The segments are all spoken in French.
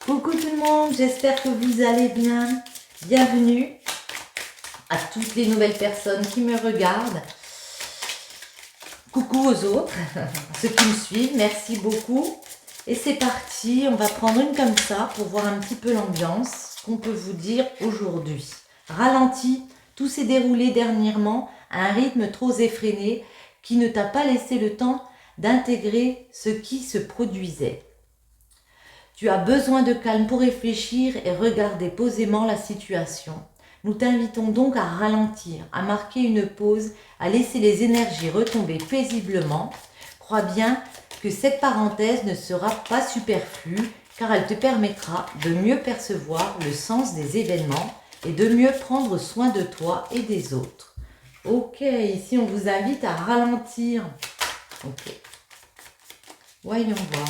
Coucou tout le monde, j'espère que vous allez bien. Bienvenue à toutes les nouvelles personnes qui me regardent. Coucou aux autres, ceux qui me suivent, merci beaucoup. Et c'est parti, on va prendre une comme ça pour voir un petit peu l'ambiance qu'on peut vous dire aujourd'hui. Ralenti, tout s'est déroulé dernièrement à un rythme trop effréné qui ne t'a pas laissé le temps d'intégrer ce qui se produisait. Tu as besoin de calme pour réfléchir et regarder posément la situation. Nous t'invitons donc à ralentir, à marquer une pause, à laisser les énergies retomber paisiblement. Crois bien que cette parenthèse ne sera pas superflue car elle te permettra de mieux percevoir le sens des événements et de mieux prendre soin de toi et des autres. Ok, ici on vous invite à ralentir. Ok. Voyons voir.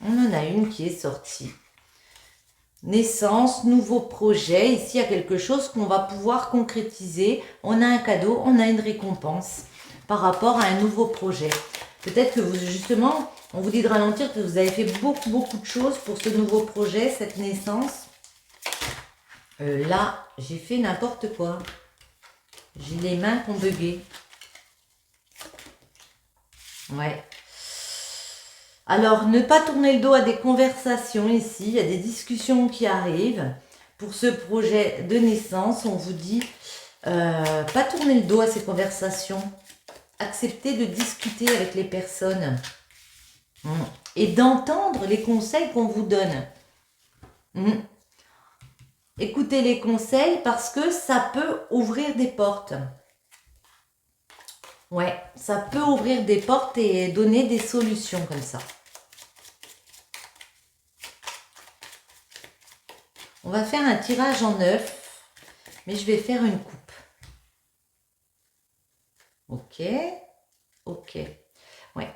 On en a une qui est sortie. Naissance, nouveau projet. Ici, il y a quelque chose qu'on va pouvoir concrétiser. On a un cadeau, on a une récompense par rapport à un nouveau projet. Peut-être que vous, justement, on vous dit de ralentir, que vous avez fait beaucoup de choses pour ce nouveau projet, cette naissance. Là, j'ai fait n'importe quoi. J'ai les mains qui ont bugué. Ouais. Alors, ne pas tourner le dos à des conversations ici, il y a des discussions qui arrivent. Pour ce projet de naissance, on vous dit pas tourner le dos à ces conversations. Accepter de discuter avec les personnes et d'entendre les conseils qu'on vous donne. Écoutez les conseils parce que ça peut ouvrir des portes. Ouais, ça peut ouvrir des portes et donner des solutions comme ça. On va faire un tirage en 9, mais je vais faire une coupe. Ok. Ouais.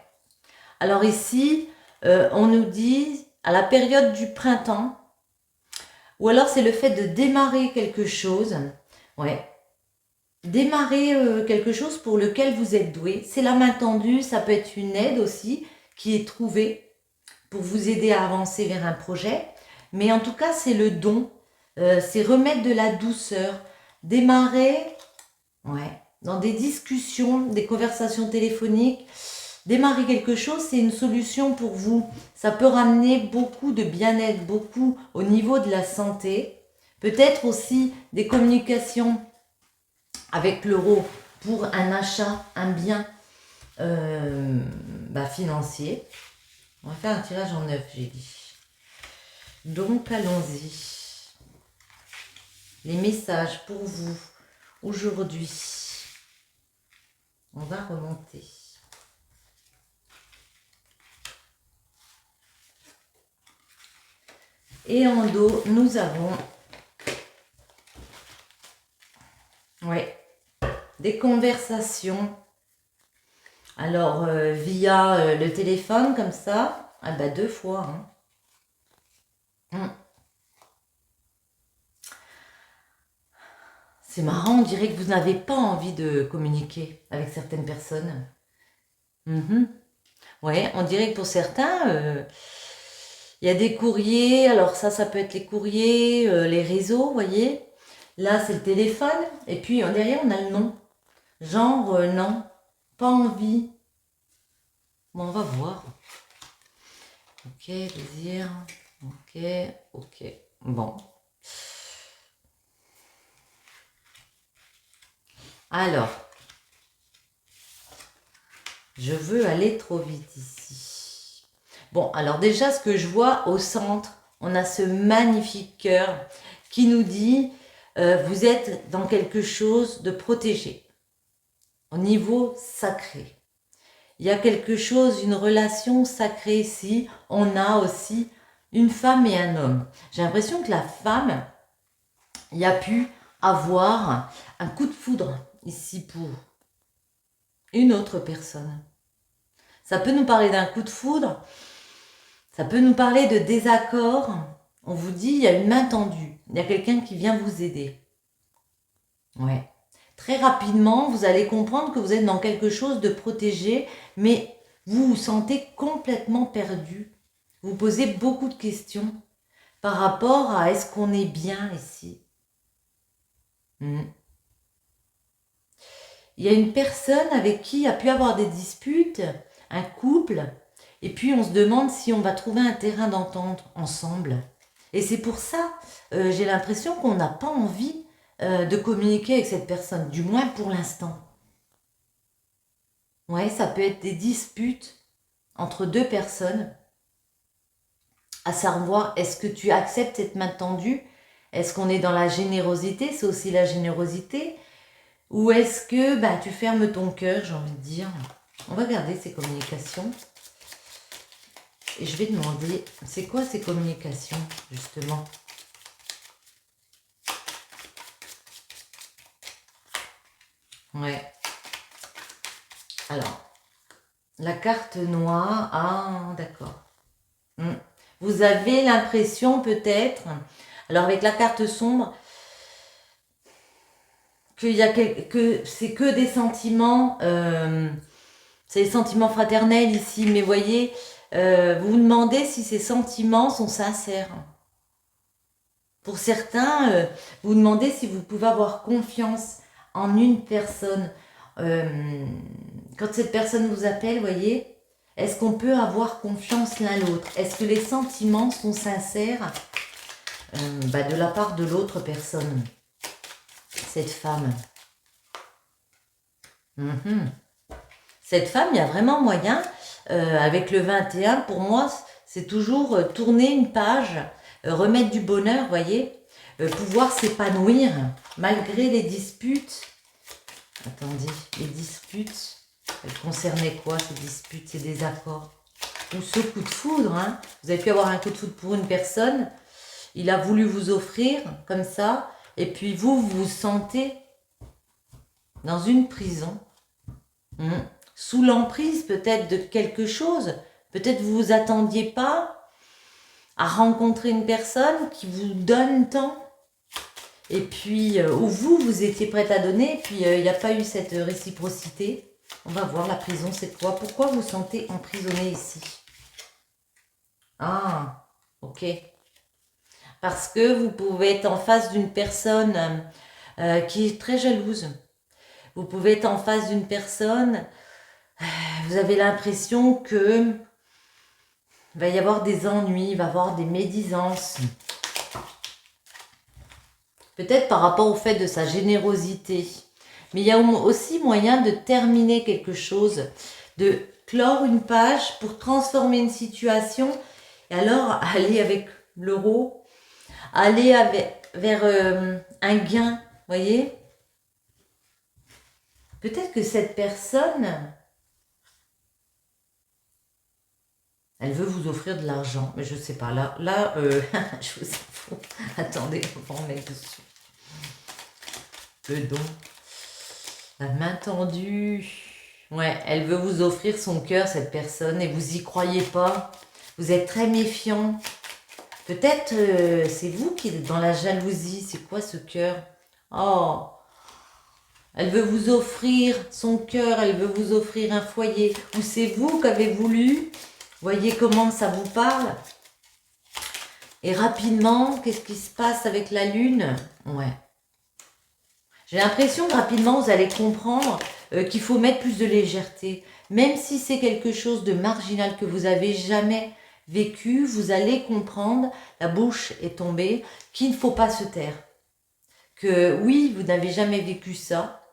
Alors ici, on nous dit à la période du printemps, ou alors c'est le fait de démarrer quelque chose. Ouais. Démarrer quelque chose pour lequel vous êtes doué. C'est la main tendue, ça peut être une aide aussi qui est trouvée pour vous aider à avancer vers un projet. Mais en tout cas, c'est le don, c'est remettre de la douceur. Démarrer dans des discussions, des conversations téléphoniques. Démarrer quelque chose, c'est une solution pour vous. Ça peut ramener beaucoup de bien-être, beaucoup au niveau de la santé. Peut-être aussi des communications avec l'euro pour un achat, un bien financier. On va faire un tirage en 9, j'ai dit. Donc, allons-y. Les messages pour vous aujourd'hui. On va remonter. Et en dos, nous avons des conversations. Alors, via le téléphone, comme ça. Ah bah 2 fois. C'est marrant, on dirait que vous n'avez pas envie de communiquer avec certaines personnes. Ouais, on dirait que pour certains, il y a des courriers. Alors ça peut être les courriers, les réseaux, vous voyez. Là, c'est le téléphone. Et puis, derrière, on a le nom. Genre, non, pas envie. Bon, on va voir. Ok, désir. Ok. Bon. Alors, je veux aller trop vite ici. Bon, alors déjà, ce que je vois au centre, on a ce magnifique cœur qui nous dit vous êtes dans quelque chose de protégé, au niveau sacré. Il y a quelque chose, une relation sacrée ici. On a aussi une femme et un homme. J'ai l'impression que la femme, il y a pu avoir un coup de foudre ici pour une autre personne. Ça peut nous parler d'un coup de foudre, ça peut nous parler de désaccord. On vous dit, il y a une main tendue, il y a quelqu'un qui vient vous aider. Ouais. Très rapidement, vous allez comprendre que vous êtes dans quelque chose de protégé, mais vous vous sentez complètement perdu. Vous posez beaucoup de questions. par rapport à est-ce qu'on est bien ici. Il y a une personne avec qui il a pu avoir des disputes, un couple, et puis on se demande si on va trouver un terrain d'entente ensemble. Et c'est pour ça, j'ai l'impression qu'on n'a pas envie de communiquer avec cette personne, du moins pour l'instant. Ouais, ça peut être des disputes entre deux personnes, à savoir, est-ce que tu acceptes cette main tendue? Est-ce qu'on est dans la générosité? C'est aussi la générosité. Ou est-ce que tu fermes ton cœur, j'ai envie de dire. On va garder ces communications. Et je vais demander, c'est quoi ces communications, justement? Ouais. Alors, la carte noire, ah, d'accord. Vous avez l'impression peut-être, alors avec la carte sombre, que c'est que des sentiments, c'est des sentiments fraternels ici, mais voyez, vous vous demandez si ces sentiments sont sincères. Pour certains, vous vous demandez si vous pouvez avoir confiance en une personne. Quand cette personne vous appelle, voyez, est-ce qu'on peut avoir confiance l'un l'autre? Est-ce que les sentiments sont sincères de la part de l'autre personne? Cette femme. Cette femme, il y a vraiment moyen, avec le 21, pour moi, c'est toujours tourner une page, remettre du bonheur, voyez, pouvoir s'épanouir malgré les disputes. Attendez, les disputes, elles concernaient quoi ces disputes, ces désaccords? Ou ce coup de foudre, hein? Vous avez pu avoir un coup de foudre pour une personne, il a voulu vous offrir comme ça, et puis vous vous sentez dans une prison, sous l'emprise peut-être de quelque chose. Peut-être vous vous attendiez pas à rencontrer une personne qui vous donne tant. Et puis, ou vous étiez prête à donner, et puis il n'y a pas eu cette réciprocité. On va voir, la prison, c'est quoi? Pourquoi vous vous sentez emprisonné ici? Ah, ok. Parce que vous pouvez être en face d'une personne qui est très jalouse. Vous pouvez être en face d'une personne, vous avez l'impression que il va y avoir des ennuis, il va y avoir des médisances. Peut-être par rapport au fait de sa générosité. Mais il y a aussi moyen de terminer quelque chose, de clore une page pour transformer une situation et alors aller avec l'euro, aller vers un gain, voyez? Peut-être que cette personne, elle veut vous offrir de l'argent, mais je ne sais pas. Là, je vous avoue. Attendez, on va en mettre dessus. Le don. La main tendue. Ouais, elle veut vous offrir son cœur, cette personne, et vous y croyez pas. Vous êtes très méfiant. Peut-être c'est vous qui êtes dans la jalousie. C'est quoi ce cœur? Oh, elle veut vous offrir son cœur, elle veut vous offrir un foyer. Ou c'est vous qui avez voulu. Voyez comment ça vous parle. Et rapidement, qu'est-ce qui se passe avec la lune? Ouais. J'ai l'impression que rapidement, vous allez comprendre qu'il faut mettre plus de légèreté. Même si c'est quelque chose de marginal que vous avez jamais vécu, vous allez comprendre, la bouche est tombée, qu'il ne faut pas se taire. Que oui, vous n'avez jamais vécu ça,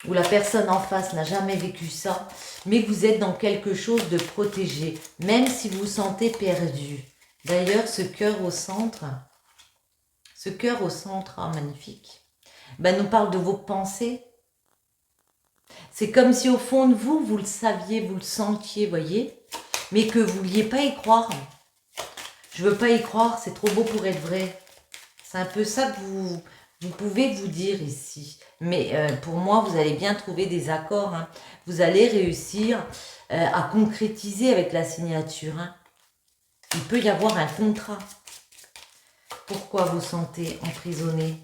ou la personne en face n'a jamais vécu ça, mais que vous êtes dans quelque chose de protégé, même si vous vous sentez perdu. D'ailleurs, ce cœur au centre, ah, magnifique, nous parle de vos pensées. C'est comme si au fond de vous, vous le saviez, vous le sentiez, voyez, mais que vous ne vouliez pas y croire. Je veux pas y croire, c'est trop beau pour être vrai. C'est un peu ça que vous pouvez vous dire ici. Mais pour moi, vous allez bien trouver des accords. Hein. Vous allez réussir à concrétiser avec la signature. Hein. Il peut y avoir un contrat. Pourquoi vous sentez emprisonné?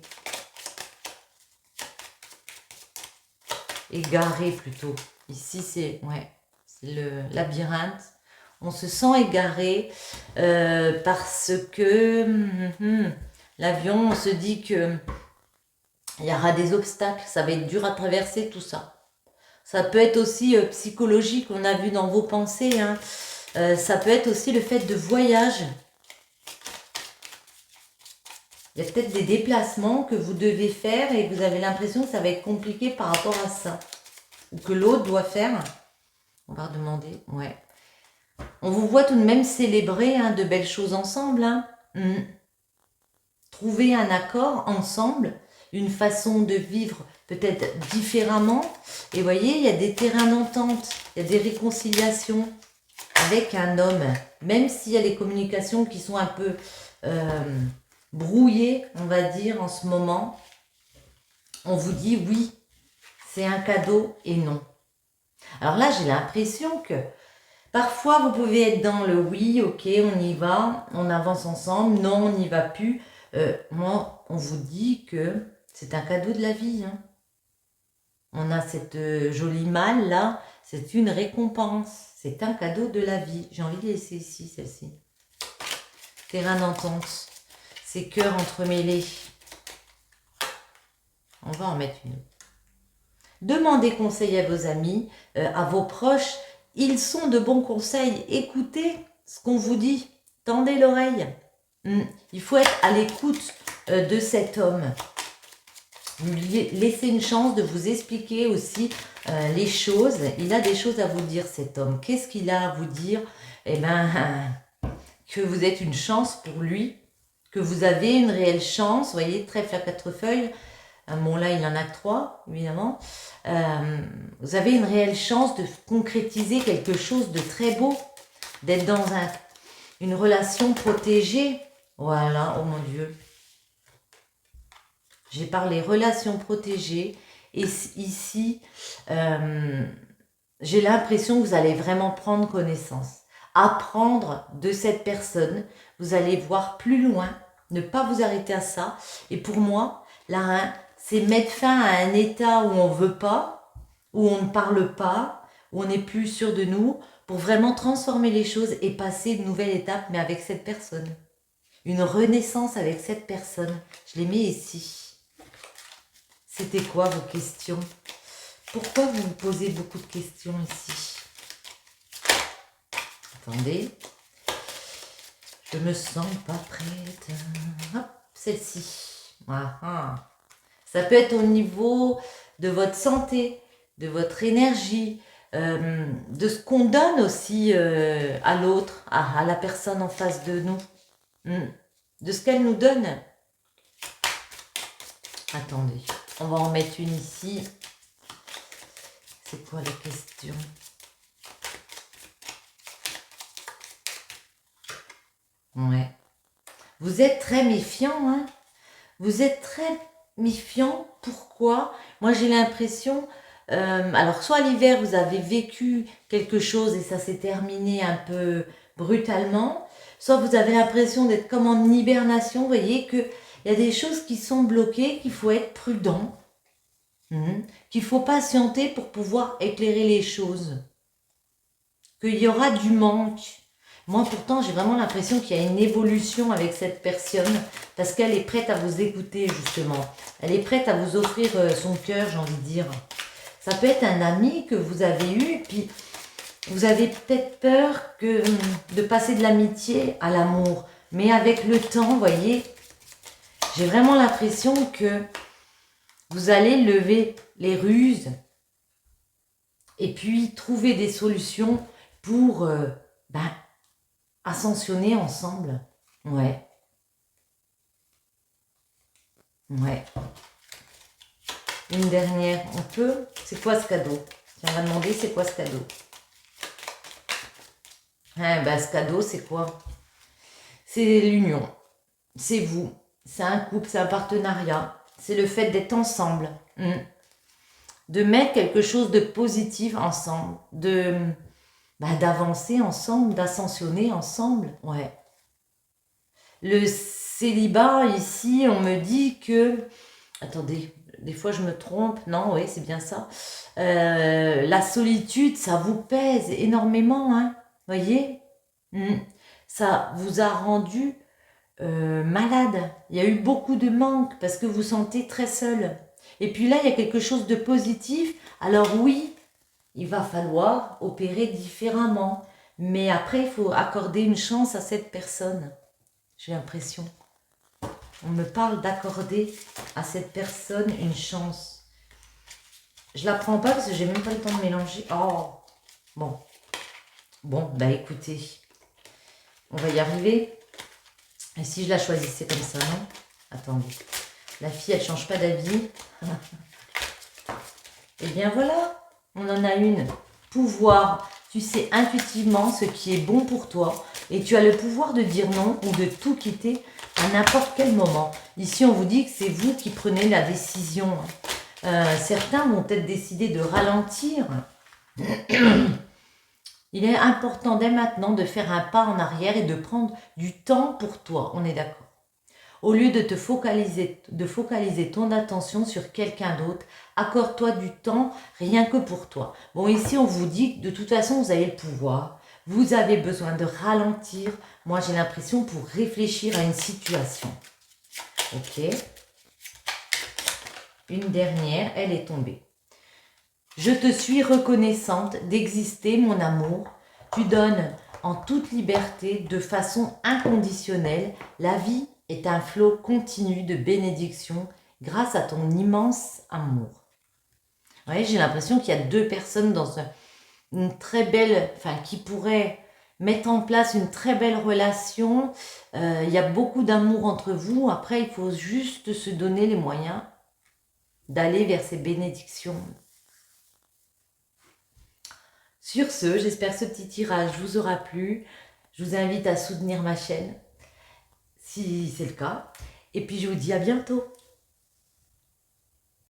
Égaré plutôt. Ici, c'est le labyrinthe. On se sent égaré parce que l'avion, on se dit que il y aura des obstacles, ça va être dur à traverser tout ça. Ça peut être aussi psychologique, on a vu dans vos pensées. Hein. Ça peut être aussi le fait de voyage. Il y a peut-être des déplacements que vous devez faire et vous avez l'impression que ça va être compliqué par rapport à ça. Ou que l'autre doit faire. On va redemander, ouais. On vous voit tout de même célébrer hein, de belles choses ensemble. Hein. Trouver un accord ensemble, une façon de vivre peut-être différemment. Et vous voyez, il y a des terrains d'entente, il y a des réconciliations avec un homme. Même s'il y a les communications qui sont un peu brouillées, on va dire, en ce moment, on vous dit oui, c'est un cadeau et non. Alors là, j'ai l'impression que parfois, vous pouvez être dans le oui, ok, on y va, on avance ensemble, non, on n'y va plus. Moi, on vous dit que c'est un cadeau de la vie. Hein. On a cette jolie malle là, c'est une récompense. C'est un cadeau de la vie. J'ai envie de laisser ici, celle-ci. Terrain d'entente. Ces cœurs entremêlés. On va en mettre une. Demandez conseil à vos amis, à vos proches. Ils sont de bons conseils. Écoutez ce qu'on vous dit. Tendez l'oreille. Il faut être à l'écoute de cet homme. Lui laissez une chance de vous expliquer aussi les choses. Il a des choses à vous dire, cet homme. Qu'est-ce qu'il a à vous dire? Eh bien, que vous êtes une chance pour lui, que vous avez une réelle chance. Vous voyez, trèfle à 4 feuilles. Bon, là, il en a que 3, évidemment. Vous avez une réelle chance de concrétiser quelque chose de très beau, d'être dans une relation protégée. Voilà, oh mon Dieu. J'ai parlé relations protégées. Et ici, j'ai l'impression que vous allez vraiment prendre connaissance. Apprendre de cette personne. Vous allez voir plus loin. Ne pas vous arrêter à ça. Et pour moi, là, c'est mettre fin à un état où on ne veut pas, où on ne parle pas, où on n'est plus sûr de nous, pour vraiment transformer les choses et passer une nouvelle étape, mais avec cette personne. Une renaissance avec cette personne. Je les mets ici. C'était quoi vos questions? Pourquoi vous vous posez beaucoup de questions ici? Attendez. Je me sens pas prête. Hop, celle-ci. Ah. Ça peut être au niveau de votre santé, de votre énergie, de ce qu'on donne aussi à l'autre, à la personne en face de nous. De ce qu'elle nous donne. Attendez, on va en mettre une ici. C'est quoi la question? Ouais. Vous êtes très méfiant, hein? Vous êtes très méfiant. Pourquoi? Moi, j'ai l'impression... alors, soit l'hiver, vous avez vécu quelque chose et ça s'est terminé un peu brutalement. Soit vous avez l'impression d'être comme en hibernation. Vous voyez qu'il y a des choses qui sont bloquées, qu'il faut être prudent. Qu'il faut patienter pour pouvoir éclairer les choses. Qu'il y aura du manque. Moi, pourtant, j'ai vraiment l'impression qu'il y a une évolution avec cette personne parce qu'elle est prête à vous écouter, justement. Elle est prête à vous offrir son cœur, j'ai envie de dire. Ça peut être un ami que vous avez eu, puis vous avez peut-être peur de passer de l'amitié à l'amour. Mais avec le temps, vous voyez, j'ai vraiment l'impression que vous allez lever les ruses et puis trouver des solutions pour ascensionner ensemble. Ouais. Une dernière, on peut? C'est quoi ce cadeau? Si on va demander, c'est quoi ce cadeau? Ce cadeau, c'est quoi? C'est l'union. C'est vous. C'est un couple, c'est un partenariat. C'est le fait d'être ensemble. De mettre quelque chose de positif ensemble. D'avancer ensemble, d'ascensionner ensemble. Ouais. Le célibat, ici, on me dit que... Attendez, des fois je me trompe. Non, oui, c'est bien ça. La solitude, ça vous pèse énormément, hein. Voyez? Mm. Ça vous a rendu malade. Il y a eu beaucoup de manque parce que vous sentez très seul. Et puis là, il y a quelque chose de positif. Alors oui, il va falloir opérer différemment. Mais après, il faut accorder une chance à cette personne. J'ai l'impression. On me parle d'accorder à cette personne une chance. Je la prends pas parce que j'ai même pas le temps de mélanger. Oh, bon. Bon, bah écoutez, on va y arriver. Et si je la choisissais comme ça, non? Attendez. La fille, elle change pas d'avis. Et bien voilà, on en a une. Pouvoir. Tu sais intuitivement ce qui est bon pour toi. Et tu as le pouvoir de dire non ou de tout quitter à n'importe quel moment. Ici, on vous dit que c'est vous qui prenez la décision. Certains vont peut-être décider de ralentir. Il est important dès maintenant de faire un pas en arrière et de prendre du temps pour toi. On est d'accord. Au lieu de focaliser ton attention sur quelqu'un d'autre, accorde-toi du temps rien que pour toi. Bon, ici, on vous dit que de toute façon, vous avez le pouvoir. Vous avez besoin de ralentir. Moi, j'ai l'impression pour réfléchir à une situation. Ok. Une dernière, elle est tombée. Je te suis reconnaissante d'exister, mon amour. Tu donnes en toute liberté, de façon inconditionnelle. La vie est un flot continu de bénédictions grâce à ton immense amour. Ouais, j'ai l'impression qu'il y a deux personnes dans une très belle, enfin, qui pourraient mettre en place une très belle relation. Il y a beaucoup d'amour entre vous. Après, il faut juste se donner les moyens d'aller vers ces bénédictions. Sur ce, j'espère que ce petit tirage vous aura plu. Je vous invite à soutenir ma chaîne, si c'est le cas. Et puis je vous dis à bientôt.